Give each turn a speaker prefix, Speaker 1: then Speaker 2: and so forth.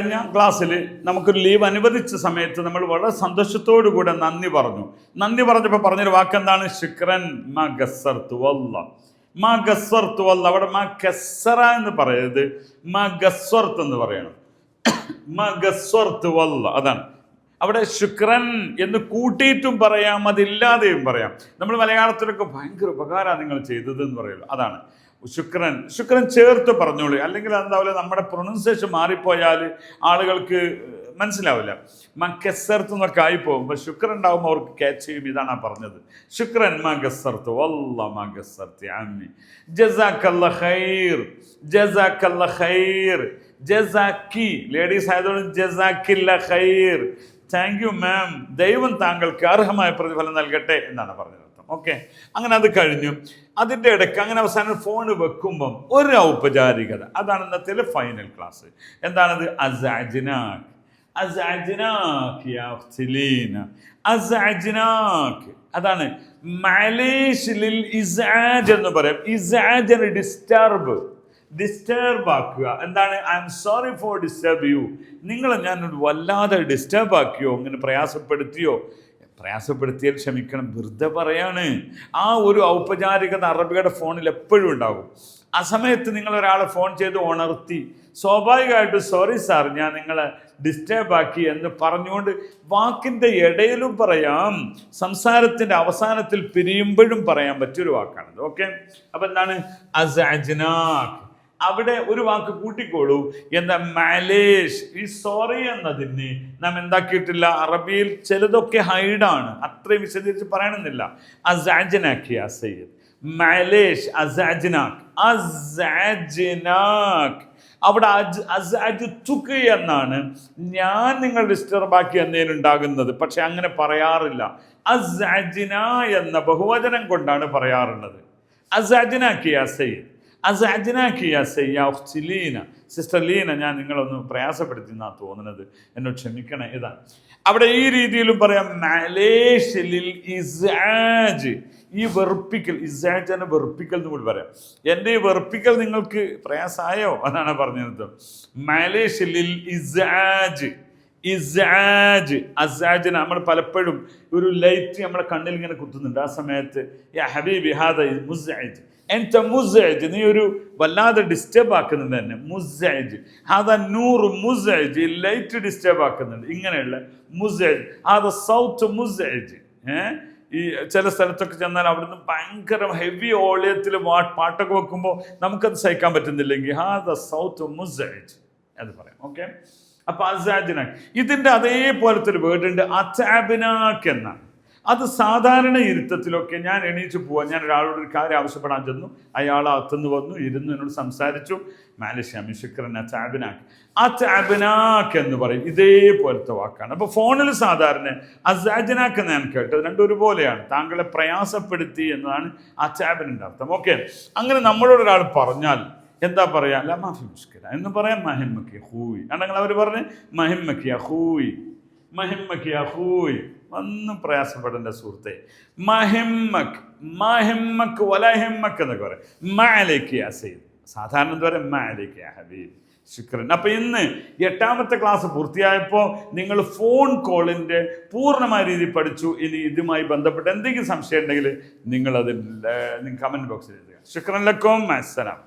Speaker 1: കഴിഞ്ഞ ക്ലാസ്സിൽ നമുക്കൊരു ലീവ് അനുവദിച്ച സമയത്ത് നമ്മൾ വളരെ സന്തോഷത്തോടു കൂടെ നന്ദി പറഞ്ഞു. നന്ദി പറഞ്ഞപ്പോൾ പറഞ്ഞൊരു വാക്കെന്താണ്? ശുക്രൻ മാ ഗസ്സർതു വല്ല. മാ ഗസ്സർതു വല്ല. അവിടെ മാ കസ്സറ എന്ന് പറയരുത്, മാ ഗസ്വർത്ത് എന്ന് പറയണം. മാ ഗസ്വർത്ത് വല്ല. അതാണ് അവിടെ ശുക്രൻ എന്ന് കൂട്ടിയിട്ടും പറയാം, അതില്ലാതെയും പറയാം. നമ്മൾ മലയാളത്തിലൊക്കെ ഭയങ്കര ഉപകാരമാണ് നിങ്ങൾ ചെയ്തത് എന്ന് പറയുള്ളൂ. അതാണ് ശുക്രൻ. ശുക്രൻ ചേർത്ത് പറഞ്ഞോളൂ, അല്ലെങ്കിൽ എന്താവില്ല, നമ്മുടെ പ്രൊണൗൺസിയേഷൻ മാറിപ്പോയാൽ ആളുകൾക്ക് മനസ്സിലാവില്ല. മക്കസർത്ത് എന്നൊക്കെ ആയിപ്പോകും. പക്ഷെ ശുക്രൻ ഉണ്ടാകുമ്പോൾ അവർക്ക് ക്യാച്ച് ചെയ്യും. ഇതാണ് പറഞ്ഞത്. ശുക്രൻ മകസർത്ത് വല്ല മകസർത്ത് അമ്മി ജസാക്കല്ല ഖൈർ ജസാക്കല്ല ഖൈർ ജസാക്കി. ലേഡീസ് ആയതുകൊണ്ട് ജസാക്കില്ല ഖൈർ. താങ്ക് യു മാം, ദൈവം താങ്കൾക്ക് അർഹമായ പ്രതിഫലം നൽകട്ടെ എന്നാണ് പറഞ്ഞത്. ഓക്കെ, അങ്ങനെ അത് കഴിഞ്ഞു. അതിൻ്റെ ഇടയ്ക്ക് അങ്ങനെ അവസാനം ഫോൺ വെക്കുമ്പം ഒരു ഔപചാരികത. അതാണ് ഇന്നത്തെ ഫൈനൽ ക്ലാസ്. എന്താണത്? അസാജിനാക്ക്. അസാജിനാക്ക് യാ ഉഖ്തിലീന. അസാജിനാക്ക്. അതാണ് മലേഷ് ലിൽ ഇസാജ് എന്ന് പറയാം. ഇസാജ് എന്ന് ഡിസ്റ്റർബ് ആക്കുക. എന്താണ്? I am sorry for disturb you. നിങ്ങളെ ഞാൻ വല്ലാതെ ഡിസ്റ്റർബ് ആക്കിയോ, ഇങ്ങനെ പ്രയാസപ്പെടുത്തിയോ? പ്രയാസപ്പെടുത്തിയാൽ ക്ഷമിക്കണം, വെറുതെ പറയാണ്. ആ ഒരു ഔപചാരികത അറബിയുടെ ഫോണിൽ എപ്പോഴും ഉണ്ടാകും. ആ സമയത്ത് നിങ്ങൾ ഒരാളെ ഫോൺ ചെയ്ത് ഉണർത്തി സ്വാഭാവികമായിട്ട് സോറി സാർ, ഞാൻ നിങ്ങളെ ഡിസ്റ്റർബ് ആക്കി എന്ന് പറഞ്ഞുകൊണ്ട് വാക്കിൻ്റെ ഇടയിലും പറയാം, സംസാരത്തിൻ്റെ അവസാനത്തിൽ പിരിയുമ്പോഴും പറയാൻ പറ്റിയൊരു വാക്കാണത്. ഓക്കെ, അപ്പം എന്താണ്? അസഅജ്നാക്. അവിടെ ഒരു വാക്ക് കൂട്ടിക്കോളൂ. എന്താ? മാലേഷ്. ഈ സോറി എന്നതിന് നാം എന്താക്കിയിട്ടില്ല, അറബിയിൽ ചിലതൊക്കെ ഹൈഡാണ്, അത്രയും വിശദീകരിച്ച് പറയണമെന്നില്ല. അസാജിനാക്കിയ സയ്യിദ് മാലേഷ് അസാജിനാക്. അസാജിനാക്. അവിടെ അസാജുതുക എന്നാണ്, ഞാൻ നിങ്ങൾ ഡിസ്റ്റർബാക്കി എന്നതിനുണ്ടാകുന്നത്. പക്ഷെ അങ്ങനെ പറയാറില്ല. അസാജിന എന്ന ബഹുവചനം കൊണ്ടാണ് പറയാറുള്ളത്. അസാജിനാക്കിയ സയ്യിദ് അസാജിനാക്കിയ സയ്യ ഉഖ്തി ലീന. സിസ്റ്റർ ലീന, ഞാൻ നിങ്ങളൊന്ന് പ്രയാസപ്പെടുത്തി എന്നാ തോന്നുന്നത്, എന്നോട് ക്ഷമിക്കണേ. ഇതാണ് അവിടെ ഈ രീതിയിലും പറയാം. മലേഷ് ലിൽ ഇസാജ്. ഈ വെറുപ്പിക്കൽ, ഇസാജ് എന്ന വെറുപ്പിക്കൽ എന്ന് കൂടി പറയാം. എൻ്റെ ഈ വെറുപ്പിക്കൽ നിങ്ങൾക്ക് പ്രയാസമായോ? അതാണ് പറഞ്ഞത്. മലേഷ് ലിൽ ഇസാജ്. ഇസാജ് അസാജ്. നമ്മൾ പലപ്പോഴും ഒരു ലൈറ്റ് നമ്മുടെ കണ്ണിൽ ഇങ്ങനെ കുത്തുന്നുണ്ട്. ആ സമയത്ത് യാ ഹബീബി ഹാദ മുസ്അജ്, എൻ്റെ മുസ്അജ്, നീ ഒരു വല്ലാതെ ഡിസ്റ്റർബ് ആക്കുന്നുണ്ട് തന്നെ. മുസ്അജ് ഹാദ നൂർ മുസ്അജ്, ലൈറ്റ് ഡിസ്റ്റർബ് ആക്കുന്നുണ്ട്. ഇങ്ങനെയുള്ള മുസ്അജ്. ഹാദ സൗത്ത് മുസ്അജ്. ഈ ചില സ്ഥലത്തൊക്കെ ചെന്നാൽ അവിടുന്ന് ഭയങ്കര ഹെവി ഓളിയത്തിൽ പാട്ടൊക്കെ വെക്കുമ്പോൾ നമുക്കത് സഹിക്കാൻ പറ്റുന്നില്ലെങ്കിൽ ഹാദ സൗത്ത് മുസ്അജ് അത് പറയാം. ഓക്കെ, അപ്പൊ അസാജിനാക്ക്. ഇതിൻ്റെ അതേപോലത്തെ ഒരു വേർഡ് ഉണ്ട്, അതാബിനാക്ക് എന്നാണ്. അത് സാധാരണ ഇരുത്തത്തിലൊക്കെ ഞാൻ എണീച്ച് പോവാൻ, ഞാൻ ഒരാളോട് ഒരു കാര്യം ആവശ്യപ്പെടാൻ ചെന്നു, അയാൾ അകത്തുനിന്ന് വന്നു, ഇരുന്നു, എന്നോട് സംസാരിച്ചു. മാലിഷ്യാമി ശുക്രൻ അതാബിനാക്ക്. അതാബിനാക്ക് എന്ന് പറയും. ഇതേപോലത്തെ വാക്കാണ്. അപ്പോൾ ഫോണിൽ സാധാരണ അസാജിനാക്ക് എന്ന് ഞാൻ കേട്ടത്, രണ്ടും ഒരുപോലെയാണ്. താങ്കളെ പ്രയാസപ്പെടുത്തി എന്നതാണ് അതാബിൻ്റെ അർത്ഥം. ഓക്കെ, അങ്ങനെ നമ്മളോട് ഒരാൾ പറഞ്ഞാൽ എന്താ പറയാ? ലമാഫി മുഷ്കില എന്ന് പറയാം. മഹിമ്മക്കി ഹൂയി ആണെങ്കിൽ അവർ പറഞ്ഞ് മഹിമ്മക്കി അഹൂയി, മഹിമ്മക്കി അഹൂയി. ഒന്നും പ്രയാസപ്പെടേണ്ട സുഹൃത്തെ. മഹിമ്മക്ക്, മഹിമ്മക്ക് വലഹിമ്മക്ക് എന്നൊക്കെ പറയും. മഅലൈക യാ സയ്യിദ്. സാധാരണ എന്താ പറയുക? മഅലൈക യാ ഹബീബ് ശുക്രൻ. അപ്പം ഇന്ന് 8ാമത്തെ ക്ലാസ് പൂർത്തിയായപ്പോൾ നിങ്ങൾ ഫോൺ കോളിൻ്റെ പൂർണ്ണമായ രീതിയിൽ പഠിച്ചു. ഇനി ഇതുമായി ബന്ധപ്പെട്ട് എന്തെങ്കിലും സംശയം ഉണ്ടെങ്കിൽ നിങ്ങളതിൽ കമൻറ്റ് ബോക്സിൽ എഴുതുക. ശുക്രൻ ലക്കും. അസ്സലാം.